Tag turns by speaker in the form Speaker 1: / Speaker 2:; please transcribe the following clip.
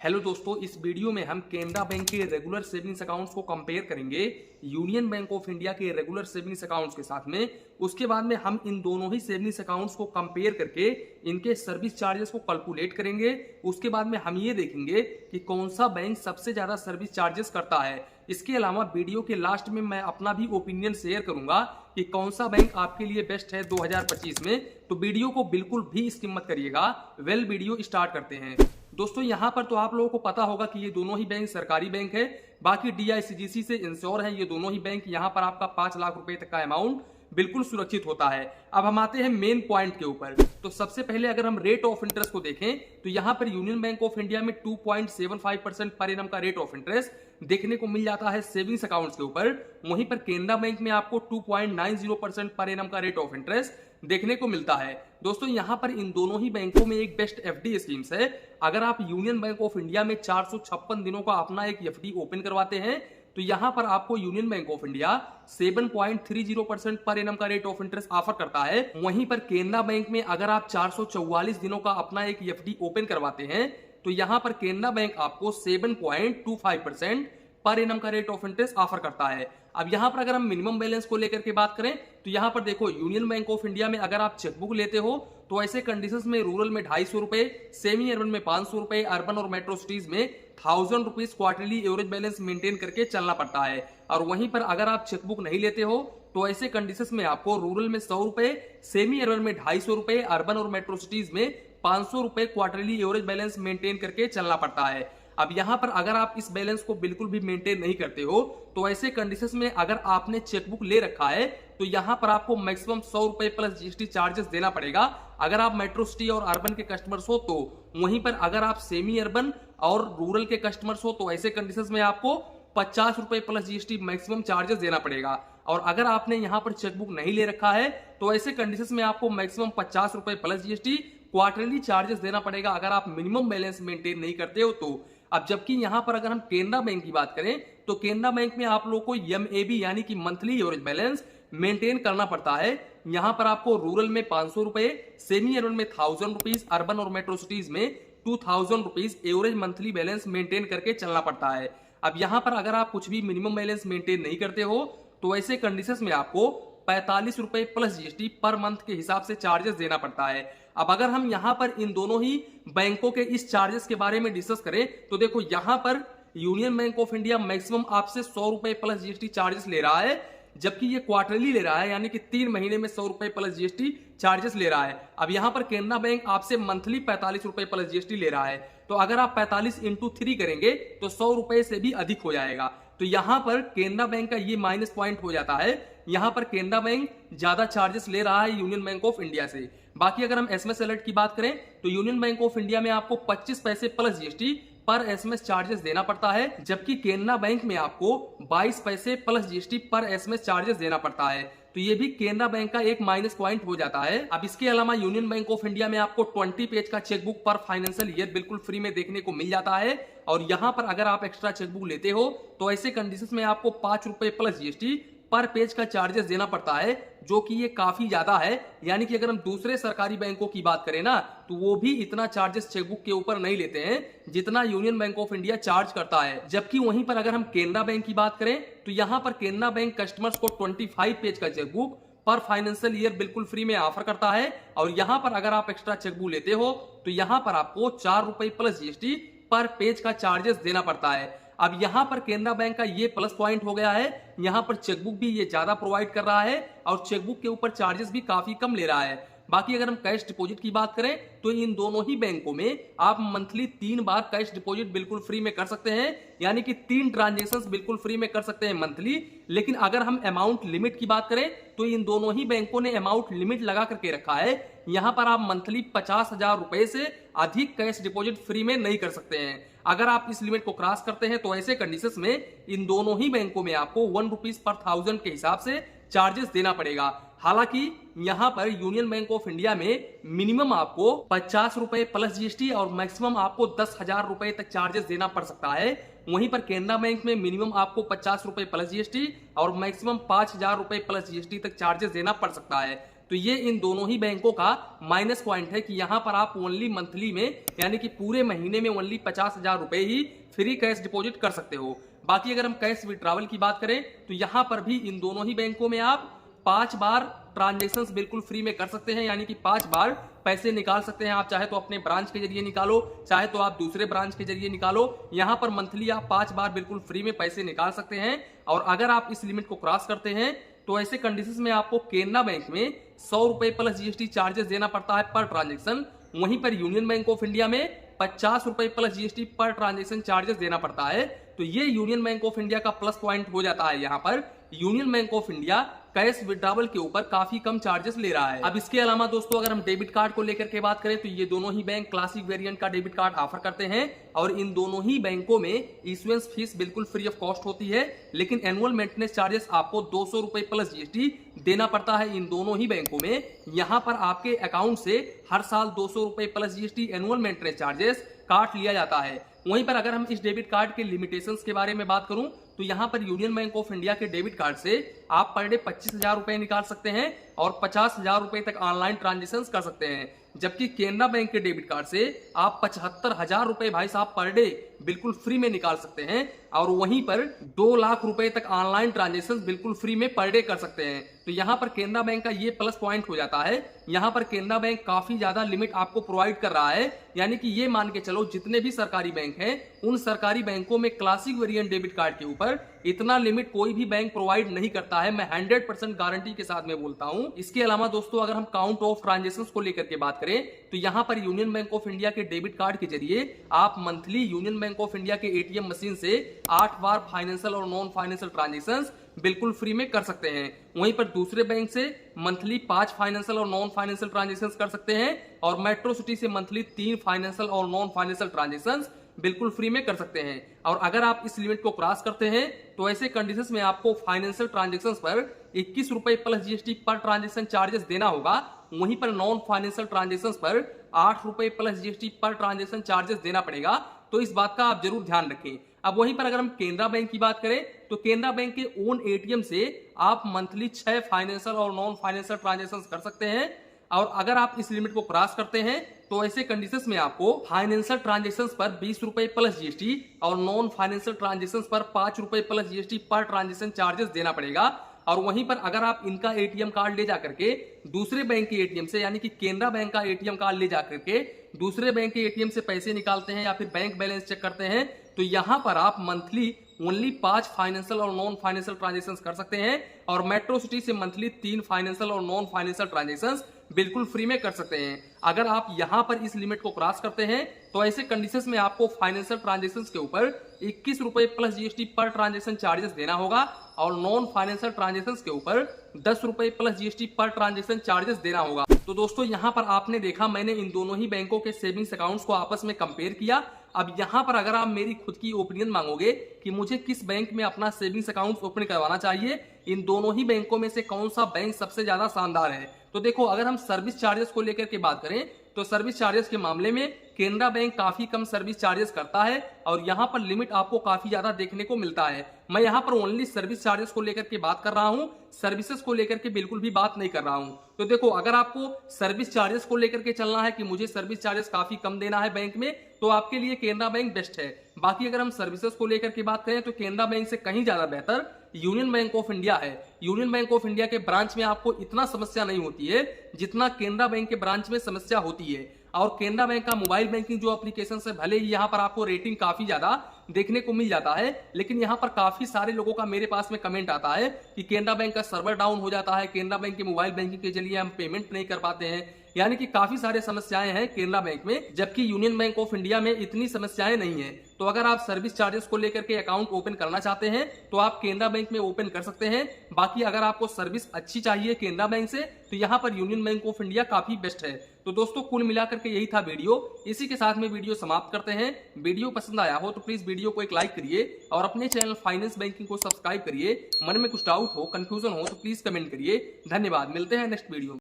Speaker 1: Hello दोस्तों, इस video में हम केनरा बैंक के रेगुलर सेविंग्स अकाउंट्स को कंपेयर करेंगे यूनियन बैंक ऑफ इंडिया के रेगुलर सेविंग्स अकाउंट्स के साथ में। उसके बाद में हम इन दोनों ही सेविंग्स अकाउंट्स को कंपेयर करके इनके सर्विस चार्जेस को कैलकुलेट करेंगे। उसके बाद में हम ये देखेंगे कि कौन सा बैंक सबसे ज्यादा सर्विस चार्जेस करता है। इसके अलावा वीडियो के लास्ट में मैं अपना भी ओपिनियन शेयर करूंगा कि कौन सा बैंक आपके लिए बेस्ट है 2025 में। तो वीडियो को बिल्कुल भी स्किप मत करिएगा। वीडियो स्टार्ट करते हैं। दोस्तों यहाँ पर तो आप लोगों को पता होगा कि ये दोनों ही बैंक सरकारी बैंक है। बाकी DICGC से इंश्योर है ये दोनों ही बैंक। यहाँ पर आपका 5 लाख रुपए तक का अमाउंट बिल्कुल सुरक्षित होता है। अब हम आते हैं मेन पॉइंट के ऊपर। तो सबसे पहले अगर हम रेट ऑफ इंटरेस्ट को देखें तो यहाँ पर यूनियन बैंक ऑफ इंडिया में 2.75% पर एनम का रेट ऑफ इंटरेस्ट देखने को मिल जाता है सेविंग्स अकाउंट्स के ऊपर। वहीं पर केनरा बैंक में आपको 2.90% पर एनम का रेट ऑफ इंटरेस्ट देखने को मिलता है। दोस्तों यहाँ पर इन दोनों ही बैंकों में एक बेस्ट FD स्कीम्स है। अगर आप यूनियन बैंक ऑफ इंडिया में 456 दिनों का अपना एक FD ओपन करवाते हैं तो यहाँ पर आपको union bank of India 7.30% per annum का रेट ऑफ इंटरेस्ट ऑफर करता है। वहीं पर केनरा बैंक में अगर आप 444 दिनों का अपना एक FD ओपन करवाते हैं तो यहाँ पर केनरा बैंक आपको 7.25% पर एनम का रेट ऑफ इंटरेस्ट ऑफर करता है। अब यहाँ पर अगर हम मिनिमम बैलेंस को लेकर के बात करें तो यहाँ पर देखो, यूनियन बैंक ऑफ इंडिया में अगर आप चेकबुक लेते हो तो ऐसे कंडीशंस में रूरल में 250 रुपए, सेमी अर्बन में 500 रुपए, अर्बन और मेट्रो सिटीज में 1000 rupees quarterly average balance maintain करके चलना पड़ता है। और वहीं पर अगर आप चेकबुक नहीं लेते हो तो ऐसे कंडीशंस में आपको रूरल में 100 रुपए, सेमी अर्बन में 250 रुपए, अर्बन और मेट्रो सिटीज में 500 रुपए क्वार्टरली एवरेज बैलेंस मेंटेन करके चलना पड़ता है। अब यहाँ पर अगर आप इस बैलेंस को बिल्कुल भी मेंटेन नहीं करते हो तो ऐसे कंडीशंस में अगर आपने चेकबुक ले रखा है तो यहाँ पर आपको मैक्सिमम 100 रुपए प्लस GST चार्जेस देना पड़ेगा अगर आप मेट्रो सिटी और अर्बन के कस्टमर्स हो तो। वहीं पर अगर आप सेमी अर्बन और रूरल के कस्टमर्स हो तो ऐसे कंडीशंस में आपको 50 रुपए प्लस GST मैक्सिमम चार्जेस देना पड़ेगा। और अगर आपने यहाँ पर चेकबुक नहीं ले रखा है तो ऐसे कंडीशंस में आपको मैक्सिमम 50 रुपए प्लस GST क्वार्टरली चार्जेस देना पड़ेगा अगर आप मिनिमम बैलेंस मेंटेन नहीं करते हो तो। अब जबकि यहाँ पर अगर हम केनरा बैंक की बात करें तो केनरा बैंक में आप लोगों को MAB यानी कि मंथली एवरेज बैलेंस मेंटेन करना पड़ता है। यहाँ पर आपको रूरल में 500 रुपए, सेमी अर्बन में 1000 रुपीज, अर्बन और मेट्रो सिटीज में 2000 rupees average monthly balance maintain करके चलना पड़ता है। अब यहाँ पर अगर आप कुछ भी मिनिमम बैलेंस मेंटेन नहीं करते हो तो ऐसे कंडीशंस में आपको 45 रुपए प्लस GST पर मंथ के हिसाब से चार्जेस देना पड़ता है। अब अगर हम यहाँ पर इन दोनों ही बैंकों के इस चार्जेस के बारे में डिस्कस करें तो देखो, यहाँ पर union bank of India maximum आपसे 100 रुपए प्लस GST चार्जेस ले रहा है, जबकि ये क्वार्टरली ले रहा है यानी कि 3 महीने में 100 रुपए प्लस GST चार्जेस ले रहा है। अब यहाँ पर केनरा बैंक आपसे मंथली 45 रुपए प्लस GST ले रहा है, तो अगर आप 45 इंटू 3 करेंगे तो 100 रुपए से भी अधिक हो जाएगा। तो यहाँ पर केनरा बैंक का ये माइनस पॉइंट हो जाता है। यहाँ पर केनरा बैंक ज्यादा चार्जेस ले रहा है यूनियन बैंक ऑफ इंडिया से। बाकी अगर हम SMS अलर्ट की बात करें तो यूनियन बैंक ऑफ इंडिया में आपको 25 पैसे प्लस GST पर SMS चार्जेस देना पड़ता है, जबकि केनरा बैंक में आपको 22 पैसे प्लस GST पर SMS चार्जेस देना पड़ता है। तो ये भी केनरा बैंक का एक माइनस पॉइंट हो जाता है। अब इसके अलावा यूनियन बैंक ऑफ इंडिया में आपको 20 पेज का चेकबुक पर फाइनेंशियल ईयर बिल्कुल फ्री में देखने को मिल जाता है। और यहाँ पर अगर आप एक्स्ट्रा चेकबुक लेते हो तो ऐसे कंडीशंस में आपको 5 रुपए प्लस GST पर पेज का चार्जेस देना पड़ता है, जो कि ये काफी ज्यादा है। यानी कि अगर हम दूसरे सरकारी बैंकों की बात करें ना तो वो भी इतना चार्जेस चेकबुक के ऊपर नहीं लेते हैं जितना union bank of India charge करता है। जबकि वहीं पर अगर हम केनरा बैंक की बात करें तो यहाँ पर केनरा बैंक कस्टमर्स को 25 पेज का चेकबुक पर फाइनेंशियल ईयर बिल्कुल फ्री में ऑफर करता है। और यहाँ पर अगर आप एक्स्ट्रा चेकबुक लेते हो तो यहाँ पर आपको 4 रुपए प्लस GST पर पेज का चार्जेस देना पड़ता है। अब यहाँ पर केनरा बैंक का ये प्लस पॉइंट हो गया है, यहाँ पर चेकबुक भी ये ज्यादा प्रोवाइड कर रहा है और चेकबुक के ऊपर चार्जेस भी काफी कम ले रहा है। बाकी अगर हम कैश डिपॉजिट की बात करें तो इन दोनों ही बैंकों में आप मंथली 3 बार कैश डिपॉजिट बिल्कुल फ्री में कर सकते हैं, यानी कि 3 ट्रांजेक्शंस बिल्कुल फ्री में कर सकते हैं मंथली। लेकिन अगर हम अमाउंट लिमिट की बात करें तो इन दोनों ही बैंकों ने अमाउंट लिमिट लगा करके रखा है। यहाँ पर आप मंथली 50,000 रुपए से अधिक कैश डिपॉजिट फ्री में नहीं कर सकते हैं। अगर आप इस लिमिट को क्रॉस करते हैं तो ऐसे कंडीशंस में इन दोनों ही बैंकों में आपको 1 रुपीज पर 1000 के हिसाब से चार्जेस देना पड़ेगा। हालांकि यहाँ पर यूनियन बैंक ऑफ इंडिया में मिनिमम आपको 50 रुपए प्लस GST और मैक्सिमम आपको 10,000 रुपए तक चार्जेस देना पड़ सकता है। वहीं पर केनरा बैंक में मिनिमम आपको 50 रुपए प्लस GST और मैक्सिमम 5,000 रुपए प्लस GST तक चार्जेस देना पड़ सकता है। तो ये इन दोनों ही बैंकों का माइनस पॉइंट है कि यहाँ पर आप ओनली मंथली में यानी कि पूरे महीने में ओनली 50,000 रुपए ही फ्री कैश डिपॉजिट कर सकते हो। बाकी अगर हम कैश विड्रॉवल की बात करें तो यहाँ पर भी इन दोनों ही बैंकों में आप 5 बार ट्रांजेक्शन्स बिल्कुल फ्री में कर सकते हैं, यानी कि 5 बार पैसे निकाल सकते हैं। आप चाहे तो अपने ब्रांच के जरिए निकालो, चाहे तो आप दूसरे ब्रांच के जरिए निकालो। यहाँ पर मंथली आप 5 बार बिल्कुल फ्री में पैसे निकाल सकते हैं। और अगर आप इस लिमिट को क्रॉस करते हैं तो ऐसे कंडीशंस में आपको केनरा बैंक में 100 रुपए प्लस जीएसटी चार्जेस देना पड़ता है पर ट्रांजेक्शन। वहीं पर यूनियन बैंक ऑफ इंडिया में 50 रुपए plus GST per transaction charges देना पड़ता है। तो ये यूनियन बैंक ऑफ इंडिया का प्लस पॉइंट हो जाता है। यहाँ पर union bank of India cash withdrawal के ऊपर काफी कम चार्जेस ले रहा है। अब इसके अलावा दोस्तों अगर हम डेबिट कार्ड को लेकर के बात करें तो ये दोनों ही बैंक क्लासिक वेरिएंट का डेबिट कार्ड ऑफर करते हैं और इन दोनों ही बैंकों में इशुएंस फीस बिल्कुल फ्री ऑफ कॉस्ट होती है, लेकिन एनुअल मेंटेनेंस चार्जेस आपको 200 रुपए प्लस जीएसटी देना पड़ता है इन दोनों ही बैंकों में। यहाँ पर आपके अकाउंट से हर साल 200 रुपए plus GST annual maintenance charges काट लिया जाता है। वहीं पर अगर हम इस डेबिट कार्ड के लिमिटेशंस के बारे में बात करूं तो यहाँ पर यूनियन बैंक ऑफ इंडिया के डेबिट कार्ड से आप पर डे 25,000 रुपए निकाल सकते हैं और 50,000 रुपए तक ऑनलाइन ट्रांजेक्शन कर सकते हैं। जबकि केनरा बैंक के डेबिट कार्ड से आप 75,000 रुपए भाई साहब पर डे बिल्कुल फ्री में निकाल सकते हैं और वहीं पर 2 लाख रुपए तक ऑनलाइन ट्रांजेक्शन बिल्कुल फ्री में पर डे कर सकते हैं। तो यहाँ पर केनरा बैंक का ये प्लस पॉइंट हो जाता है। यहाँ पर केनरा बैंक काफी ज्यादा लिमिट आपको प्रोवाइड कर रहा है, यानी कि ये मान के चलो जितने भी सरकारी बैंक हैं उन सरकारी बैंकों में क्लासिक वेरिएंट डेबिट कार्ड के ऊपर इतना लिमिट कोई भी बैंक प्रोवाइड नहीं करता है। मैं 100% गारंटी के साथ में बोलता हूं। इसके अलावा दोस्तों अगर हम काउंट ऑफ ट्रांजेक्शंस को लेकर के बात करें तो यहाँ पर यूनियन बैंक ऑफ इंडिया के डेबिट कार्ड के जरिए आप monthly union bank of India के एटीएम मशीन से 8 बार फाइनेंशियल और नॉन फाइनेंशियल ट्रांजेक्शंस बिल्कुल फ्री में कर सकते हैं। वहीं पर दूसरे बैंक से मंथली 5 फाइनेंशियल और नॉन फाइनेंशियल ट्रांजेक्शंस कर सकते हैं और मेट्रो सिटी से मंथली 3 फाइनेंशियल और नॉन फाइनेंशियल ट्रांजेक्शंस बिल्कुल फ्री में कर सकते हैं। और अगर आप इस लिमिट को क्रॉस करते हैं तो ऐसे कंडीशंस में आपको फाइनेंशियल ट्रांजेक्शंस पर 21 रुपए plus GST per transaction charges देना होगा। वहीं पर नॉन फाइनेंशियल ट्रांजेक्शंस पर 8 रुपए plus GST per transaction charges देना पड़ेगा। तो इस बात का आप जरूर ध्यान रखें। अब वहीं पर अगर हम केनरा बैंक की बात करें तो केनरा बैंक के ओन एटीएम से आप मंथली 6 फाइनेंशियल और नॉन फाइनेंशियल ट्रांजेक्शन कर सकते हैं। और अगर आप इस लिमिट को क्रॉस करते हैं तो ऐसे कंडीशंस में आपको फाइनेंशियल ट्रांजेक्शंस पर 20 रुपए प्लस जीएसटी और नॉन फाइनेंशियल ट्रांजेक्शंस पर 5 रुपए plus GST per transaction charges देना पड़ेगा। और वहीं पर अगर आप इनका एटीएम कार्ड ले जाकर के दूसरे बैंक के एटीएम से यानी कि केनरा बैंक का एटीएम कार्ड ले जाकर के दूसरे बैंक के एटीएम से पैसे निकालते हैं या फिर बैंक बैलेंस चेक करते हैं तो यहाँ पर आप मंथली ओनली 5 फाइनेंशियल और नॉन फाइनेंशियल ट्रांजेक्शंस कर सकते हैं और मेट्रो सिटी से मंथली 3 फाइनेंशियल और नॉन फाइनेंशियल ट्रांजेक्शंस बिल्कुल फ्री में कर सकते हैं। अगर आप यहां पर इस लिमिट को क्रॉस करते हैं तो ऐसे कंडीशंस में आपको फाइनेंशियल ट्रांजेक्शंस के ऊपर 21 रुपए plus GST per transaction charges देना होगा और नॉन फाइनेंशियल ट्रांजेक्शंस के ऊपर 10 रुपए plus GST per transaction charges देना होगा। तो दोस्तों यहां पर आपने देखा मैंने इन दोनों ही बैंकों के सेविंग्स अकाउंट्स को आपस में कंपेयर किया। अब यहां पर अगर आप मेरी खुद की ओपिनियन मांगोगे कि मुझे किस बैंक में अपना सेविंग्स अकाउंट ओपन करवाना चाहिए, इन दोनों ही बैंकों में से कौन सा बैंक सबसे ज्यादा शानदार है, तो देखो अगर हम सर्विस चार्जेस को लेकर के बात करें तो सर्विस चार्जेस के मामले में केनरा बैंक काफी कम सर्विस चार्जेस करता है और यहाँ पर लिमिट आपको काफी ज्यादा देखने को मिलता है। मैं यहाँ पर ओनली सर्विस चार्जेस को लेकर के बात कर रहा हूँ, सर्विसेज को लेकर के बिल्कुल भी बात नहीं कर रहा हूँ। तो देखो अगर आपको सर्विस चार्जेस को लेकर के चलना है कि मुझे सर्विस चार्जेस काफी कम देना है बैंक में तो आपके लिए केनरा बैंक बेस्ट है। बाकी अगर हम सर्विसेज को लेकर के बात करें तो केनरा बैंक से कहीं ज्यादा बेहतर यूनियन बैंक ऑफ इंडिया है। यूनियन बैंक ऑफ इंडिया के ब्रांच में आपको इतना समस्या नहीं होती है जितना केनरा बैंक के ब्रांच में समस्या होती है। और केनरा बैंक का मोबाइल बैंकिंग जो एप्लीकेशन है भले ही यहाँ पर आपको रेटिंग काफी ज्यादा देखने को मिल जाता है, लेकिन यहाँ पर काफी सारे लोगों का मेरे पास में कमेंट आता है कि केनरा बैंक का सर्वर डाउन हो जाता है, केनरा बैंक के मोबाइल बैंकिंग के जरिए हम पेमेंट नहीं कर पाते हैं, यानी कि काफी सारे समस्याएं हैं केनरा बैंक में, जबकि यूनियन बैंक ऑफ इंडिया में इतनी समस्याएं नहीं है। तो अगर आप सर्विस चार्जेस को लेकर के अकाउंट ओपन करना चाहते हैं तो आप केनरा बैंक में ओपन कर सकते हैं। बाकी अगर आपको सर्विस अच्छी चाहिए केनरा बैंक से तो यहाँ पर यूनियन बैंक ऑफ इंडिया काफी बेस्ट है। तो दोस्तों कुल मिलाकर के यही था वीडियो, इसी के साथ में वीडियो समाप्त करते हैं। वीडियो पसंद आया हो तो प्लीज वीडियो को एक लाइक करिए और अपने चैनल फाइनेंस बैंकिंग को सब्सक्राइब करिए। मन में कुछ डाउट हो, कंफ्यूजन हो तो प्लीज कमेंट करिए। धन्यवाद, मिलते हैं नेक्स्ट वीडियो।